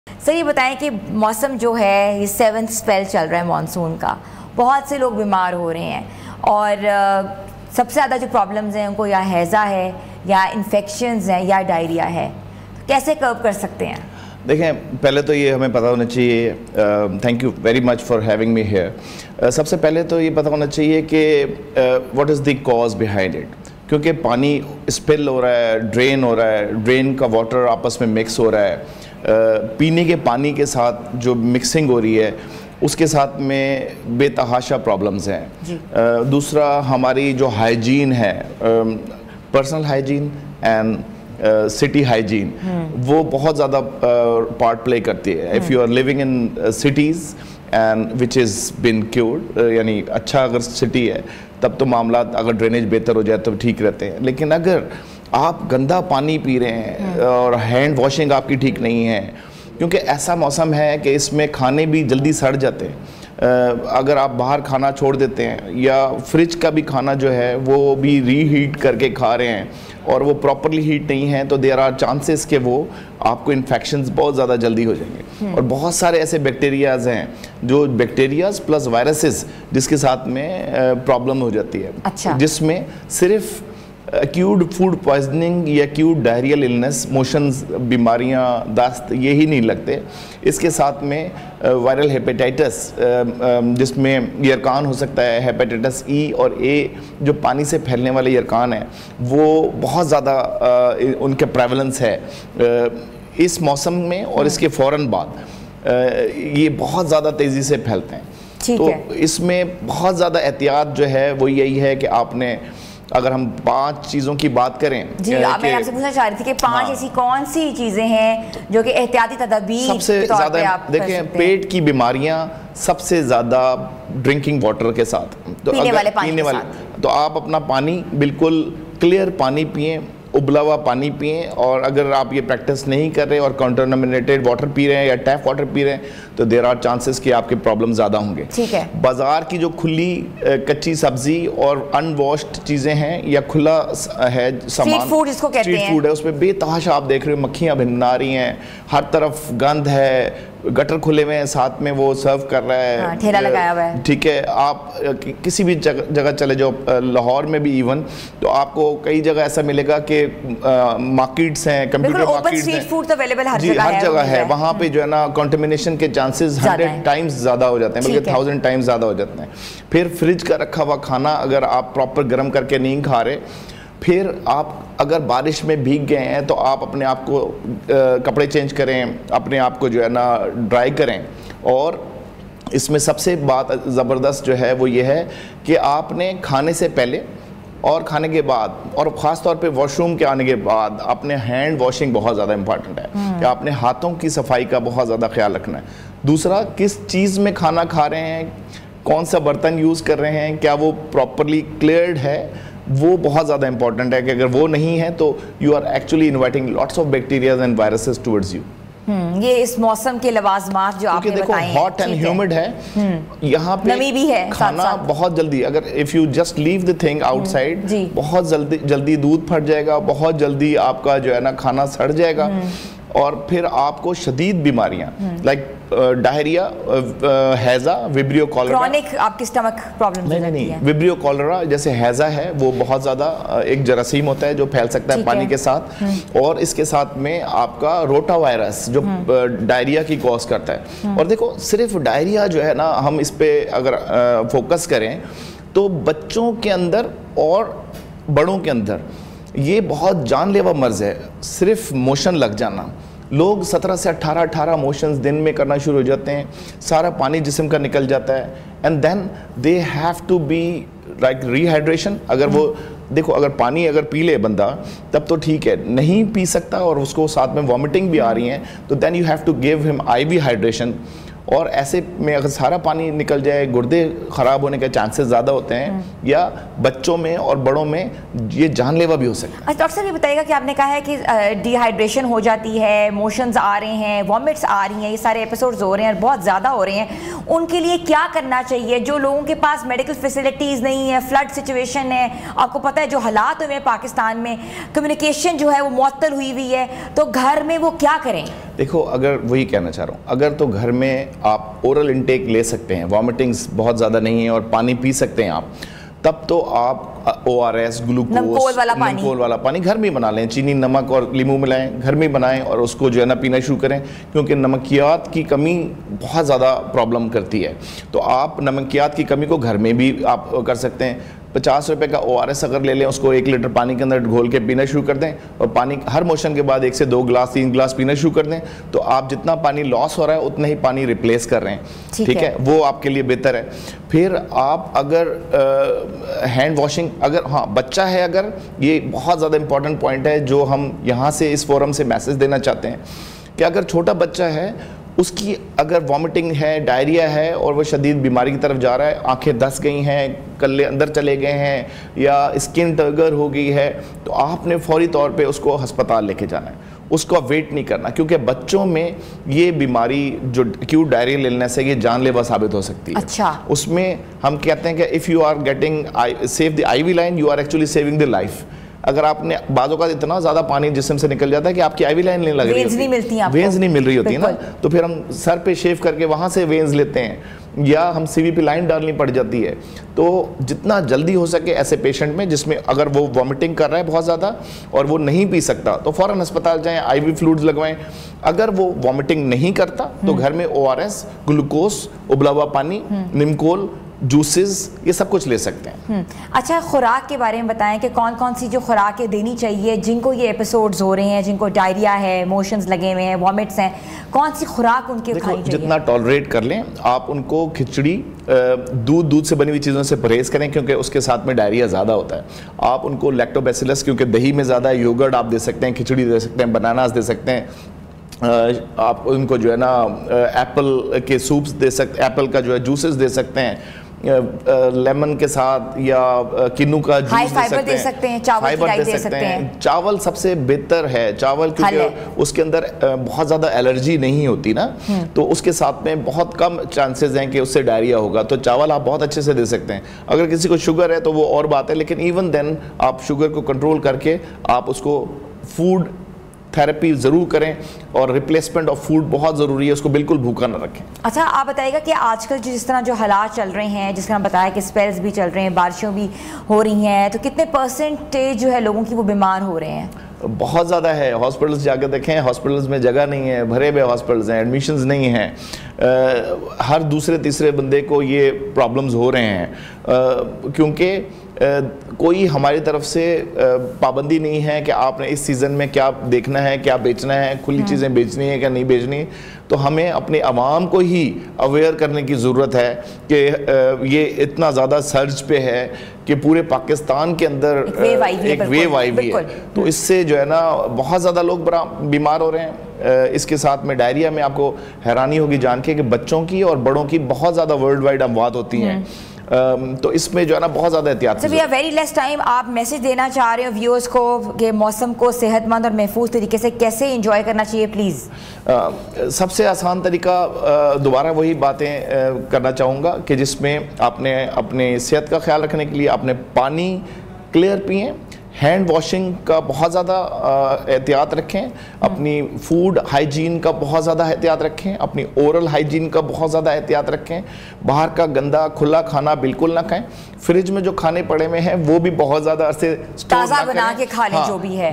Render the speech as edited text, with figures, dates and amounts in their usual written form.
سر یہ بتائیں کہ موسم جو ہے یہ 7th اسپیل چل رہا ہے مانسون کا، بہت سے لوگ بیمار ہو رہے ہیں اور سب سے زیادہ جو پرابلمز ہیں ان کو یا ہیضہ ہے یا انفیکشنز ہیں یا ڈائریا ہے، کیسے کرب کر سکتے ہیں؟ دیکھیں پہلے تو یہ ہمیں پتہ ہونا چاہیے، thank you very much for having me here. سب سے پہلے تو یہ پتہ ہونا چاہیے کہ what is the cause behind it, کیونکہ پانی اسپل ہو رہا ہے، ڈرین ہو رہا ہے، ڈرین کا واٹر آپس میں مکس ہو رہا ہے، پینے کے پانی کے ساتھ جو مکسنگ ہو رہی ہے اس کے ساتھ میں بے تحاشا پرابلمز ہیں. دوسرا ہماری جو ہائیجین ہے، personal hygiene and city hygiene, وہ بہت زیادہ پارٹ پلے کرتی ہے. If you are living in cities and which is been cured, یعنی اچھا اگر سٹی ہے تب تو معاملات اگر ڈرینیج بہتر ہو جائے تو ٹھیک رہتے ہیں. لیکن اگر آپ گندا پانی پی رہے ہیں اور ہینڈ واشنگ آپ کی ٹھیک نہیں ہے، کیونکہ ایسا موسم ہے کہ اس میں کھانے بھی جلدی سڑ جاتے ہیں. اگر آپ باہر کھانا چھوڑ دیتے ہیں یا فریج کا بھی کھانا جو ہے وہ بھی ری ہیٹ کر کے کھا رہے ہیں اور وہ پراپرلی ہیٹ نہیں ہے، تو دیر آر چانسز کہ وہ آپ کو انفیکشنز بہت زیادہ جلدی ہو جائیں گے. اور بہت سارے ایسے بیکٹیریاز ہیں جو بیکٹیریاز پلس وائرسز جس کے ساتھ میں پرابلم ہو جاتی ہے، جس میں صرف ایکیوٹ فوڈ پوائزننگ یا ایکیوٹ ڈائریل النس، موشنز، بیماریاں، دست یہی نہیں لگتے. اس کے ساتھ میں وائرل ہیپیٹائٹس جس میں یرکان ہو سکتا ہے، ہیپیٹائٹس ای اور اے جو پانی سے پھیلنے والے یرکان ہیں وہ بہت زیادہ ان کے پریولنس ہے اس موسم میں، اور اس کے فوراً بعد یہ بہت زیادہ تیزی سے پھیلتے ہیں. تو اس میں بہت زیادہ احتیاط جو ہے وہ یہی ہے کہ آپ نے، اگر ہم 5 چیزوں کی بات کریں، جی میں آپ سے پوچھنا چاہ رہی تھی کہ 5 ایسی کون سی چیزیں ہیں جو کہ احتیاطی تدابیر سب سے زیادہ دیکھیں، پیٹ کی بیماریاں سب سے زیادہ ڈرنکنگ واٹر کے ساتھ، پینے والے پانی کے ساتھ. تو آپ اپنا پانی بالکل کلیئر پانی پئیں، ابلا ہوا پانی پئیں. اور اگر آپ یہ پریکٹس نہیں کر رہے اور کنٹامنیٹڈ واٹر پی رہے ہیں یا ٹیپ واٹر پی رہے ہیں تو دیر آر چانسز کہ آپ کے پرابلم زیادہ ہوں گے. بازار کی جو کھلی کچی سبزی اور ان واشڈ چیزیں ہیں یا کھلا ہے سامان، اسٹریٹ فوڈ ہے، اس میں بے تحاشا آپ دیکھ رہے ہیں مکھیاں بھننا رہی ہیں، ہر طرف گند ہے، گٹر کھلے ہوئے ہیں، ساتھ میں وہ سرو کر رہا ہے، ٹھیلا لگایا ہوا ہے. ٹھیک ہے، آپ کسی بھی جگہ چلے جاؤ، لاہور میں بھی ایون، تو آپ کو کئی جگہ ایسا ملے گا کہ مارکیٹس ہیں، کمپیوٹر مارکیٹس ہیں، جی ہر جگہ ہے، وہاں پہ جو ہے نا کنٹامینیشن کے چانسز 100 ٹائمز زیادہ ہو جاتے ہیں، بلکہ 1000 ٹائمز زیادہ ہو جاتے ہیں. پھر فریج کا رکھا ہوا کھانا اگر آپ پراپر گرم کر کے نہیں کھا رہے، پھر آپ اگر بارش میں بھیگ گئے ہیں تو آپ اپنے آپ کو کپڑے چینج کریں، اپنے آپ کو جو ہے نا ڈرائی کریں. اور اس میں سب سے بات زبردست جو ہے وہ یہ ہے کہ آپ نے کھانے سے پہلے اور کھانے کے بعد، اور خاص طور پہ واش روم کے آنے کے بعد، اپنے ہینڈ واشنگ بہت زیادہ امپارٹنٹ ہے کہ آپ نے ہاتھوں کی صفائی کا بہت زیادہ خیال رکھنا ہے. دوسرا، کس چیز میں کھانا کھا رہے ہیں، کون سا برتن یوز کر رہے ہیں، کیا وہ پراپرلی کلیئرڈ ہے، وہ بہت زیادہ امپورٹنٹ ہے کہ اگر وہ نہیں ہے تو you are actually inviting lots of bacterias and viruses towards you. یہ اس موسم کے لوازمات جو آپ نے بتائے ہیں، ہاٹ اینڈ ہیومڈ ہے، یہاں پہ نمی بھی ہے، کھانا بہت جلدی، اگر if you just leave the thing outside, بہت جلدی دودھ پھٹ جائے گا، بہت جلدی آپ کا جو ہے نا کھانا سڑ جائے گا، اور پھر آپ کو شدید بیماریاں لائک ڈائریا، ہیضہ، ویبریو کالرا، کرونک آپ کی سٹمک پرابلم، نہیں ویبریو کالرا جیسے ہیضہ ہے وہ بہت زیادہ ایک جراثیم ہوتا ہے جو پھیل سکتا ہے پانی کے ساتھ، اور اس کے ساتھ میں آپ کا روٹا وائرس جو ڈائریا کی کاز کرتا ہے. اور دیکھو صرف ڈائریا جو ہے نا، ہم اس پہ اگر فوکس کریں تو بچوں کے اندر اور بڑوں کے اندر یہ بہت جان لیوا مرض ہے. صرف موشن لگ جانا، لوگ 17 سے 18 موشنز دن میں کرنا شروع ہو جاتے ہیں، سارا پانی جسم کا نکل جاتا ہے، and then they have to be like rehydration. اگر وہ دیکھو، اگر پانی اگر پی لے بندہ تب تو ٹھیک ہے، نہیں پی سکتا اور اس کو ساتھ میں وامٹنگ بھی آ رہی ہیں تو then you have to give them I we hydration. اور ایسے میں اگر سارا پانی نکل جائے گردے خراب ہونے کے چانسز زیادہ ہوتے ہیں، یا بچوں میں اور بڑوں میں یہ جان لیوا بھی ہو سکتا ہے. ڈاکٹر صاحب یہ بتائیے گا کہ آپ نے کہا ہے کہ ڈی ہائیڈریشن ہو جاتی ہے، موشنز آ رہے ہیں، وامٹس آ رہی ہیں، یہ سارے ایپیسوڈز ہو رہے ہیں اور بہت زیادہ ہو رہے ہیں، ان کے لیے کیا کرنا چاہیے؟ جو لوگوں کے پاس میڈیکل فیسلٹیز نہیں ہے، فلڈ سچویشن ہے، آپ کو پتہ ہے جو حالات ہوئے ہیں پاکستان میں، کمیونیکیشن جو ہے وہ معطل ہوئی ہوئی ہے، تو گھر میں وہ کیا کریں؟ دیکھو اگر وہی کہنا چاہ رہا ہوں, اگر تو گھر میں آپ اورل انٹیک لے سکتے ہیں, وامٹنگز بہت زیادہ نہیں ہیں اور پانی پی سکتے ہیں آپ, تب تو آپ ORS, گلوکوز, نمکول والا پانی گھر میں بنا لیں, چینی نمک اور لیمو ملائیں, گھر میں بنائیں اور اس کو جو ہے نا پینا شروع کریں, کیونکہ نمکیات کی کمی بہت زیادہ پرابلم کرتی ہے. تو آپ نمکیات کی کمی کو گھر میں بھی آپ کر سکتے ہیں. 50 روپے کا ORS اگر لے لیں, اس کو 1 لیٹر پانی کے اندر گھول کے پینا شروع کر دیں, اور پانی ہر موشن کے بعد 1 سے 2 گلاس 3 گلاس پینا شروع کر دیں, تو آپ جتنا پانی لاس ہو رہا ہے اتنا ہی پانی ریپلیس کر رہے ہیں. ٹھیک ہے, وہ آپ کے لیے بہتر ہے. پھر آپ اگر ہینڈ واشنگ, اگر ہاں بچہ ہے, اگر یہ بہت زیادہ امپورٹنٹ پوائنٹ ہے جو ہم یہاں سے اس فورم سے میسج دینا چاہتے ہیں, کہ اگر چھوٹا بچہ ہے, اس کی اگر وامٹنگ ہے, ڈائریا ہے اور وہ شدید بیماری کی طرف جا رہا ہے, آنکھیں دس گئی ہیں, کلے اندر چلے گئے ہیں, یا اسکن ٹرگر ہو گئی ہے, تو آپ نے فوری طور پہ اس کو ہسپتال لے کے جانا ہے. اس کو ویٹ نہیں کرنا, کیونکہ بچوں میں یہ بیماری جو ایکیوٹ ڈائریا النس ہے, یہ جان لیوا ثابت ہو سکتی ہے. اچھا, اس میں ہم کہتے ہیں کہ if you are getting save the IV line, you are actually saving the life. اگر آپ نے بعض اوقات اتنا زیادہ پانی جسم سے نکل جاتا ہے کہ آپ کی IV لائن نہیں لگ رہی ہوتی, وینز نہیں مل رہی ہوتی نا, تو پھر ہم سر پہ شیو کر کے وہاں سے وینز لیتے ہیں, یا ہم CVP لائن ڈالنی پڑ جاتی ہے. تو جتنا جلدی ہو سکے ایسے پیشنٹ میں جس میں اگر وہ وامٹنگ کر رہا ہے بہت زیادہ اور وہ نہیں پی سکتا, تو فوراً ہسپتال جائیں, IV فلوئڈز لگوائیں. اگر وہ وامٹنگ نہیں کرتا تو گھر میں ORS, گلوکوز, ابلا ہوا پانی, نمکول, جوسز, یہ سب کچھ لے سکتے ہیں. اچھا, خوراک کے بارے میں بتائیں کہ کون کون سی جو خوراکیں دینی چاہیے جن کو یہ ایپیسوڈز ہو رہے ہیں, جن کو ڈائریا ہے, موشنز لگے ہوئے ہیں, وامٹس ہیں, کون سی خوراک ان کے کھانی چاہیے؟ جتنا ٹالریٹ کر لیں آپ. ان کو کھچڑی, دودھ سے بنی ہوئی چیزوں سے پرہیز کریں, کیونکہ اس کے ساتھ میں ڈائریا زیادہ ہوتا ہے. آپ ان کو لیکٹوبیسیلس, کیونکہ دہی میں زیادہ ہے, یوگرٹ آپ دے سکتے ہیں, کھچڑی دے سکتے ہیں, بناناز دے سکتے ہیں. آپ ان کو جو ہے نا ایپل کے سوپس دے سکتے, ایپل کا جو ہے جوسز دے سکتے ہیں لیمن کے ساتھ, یا کنو کا جوس دے سکتے ہیں, فائبر دے سکتے ہیں. چاول سب سے بہتر ہے, چاول کیونکہ اس کے اندر بہت زیادہ الرجی نہیں ہوتی نا, تو اس کے ساتھ میں بہت کم چانسز ہیں کہ اس سے ڈائریا ہوگا. تو چاول آپ بہت اچھے سے دے سکتے ہیں. اگر کسی کو شوگر ہے تو وہ اور بات ہے, لیکن ایون دین آپ شوگر کو کنٹرول کر کے آپ اس کو فوڈ تھیراپی ضرور کریں, اور ریپلیسمنٹ آف فوڈ بہت ضروری ہے, اس کو بالکل بھوکا نہ رکھیں. اچھا, آپ بتائیے گا کہ آج کل جس طرح جو حالات چل رہے ہیں, جس طرح بتایا کہ اسپیلز بھی چل رہے ہیں, بارشوں بھی ہو رہی ہیں, تو کتنے پرسنٹیج جو ہے لوگوں کی وہ بیمار ہو رہے ہیں؟ بہت زیادہ ہے. ہاسپٹلز جا کے دیکھیں, ہاسپٹلز میں جگہ نہیں ہے, بھرے ہوئے ہاسپٹلز ہیں, ایڈمیشنز نہیں ہیں, ہر دوسرے تیسرے بندے کو یہ پرابلمز ہو رہے ہیں, کیونکہ کوئی ہماری طرف سے پابندی نہیں ہے کہ آپ نے اس سیزن میں کیا دیکھنا ہے, کیا بیچنا ہے, کھلی چیزیں بیچنی ہے کیا نہیں بیچنی. تو ہمیں اپنے عوام کو ہی اویئر کرنے کی ضرورت ہے کہ یہ اتنا زیادہ سرج پہ ہے کہ پورے پاکستان کے اندر ایک ویو آئی ہوئی ہے, تو اس سے جو ہے نا بہت زیادہ لوگ بیمار ہو رہے ہیں. اس کے ساتھ میں ڈائریا میں آپ کو حیرانی ہوگی جان کے کہ بچوں کی اور بڑوں کی بہت زیادہ ورلڈ وائڈ اموات ہوتی ہیں. تو اس میں جو ہے نا بہت زیادہ احتیاط. ویری لیس ٹائم, آپ میسج دینا چاہ رہے ہو ویورز کو کہ موسم کو صحت مند اور محفوظ طریقے سے کیسے انجوائے کرنا چاہیے پلیز؟ سب سے آسان طریقہ, دوبارہ وہی باتیں کرنا چاہوں گا کہ جس میں آپ نے اپنے صحت کا خیال رکھنے کے لیے اپنے پانی کلیئر پئیں, ہینڈ واشنگ کا بہت زیادہ احتیاط رکھیں, اپنی فوڈ ہائیجین کا بہت زیادہ احتیاط رکھیں, اپنی اورل ہائیجین کا بہت زیادہ احتیاط رکھیں, باہر کا گندا کھلا کھانا بالکل نہ کھائیں, فریج میں جو کھانے پڑے ہوئے ہیں وہ بھی بہت زیادہ عرصے تازہ بنا کے کھا لیں جو بھی ہے.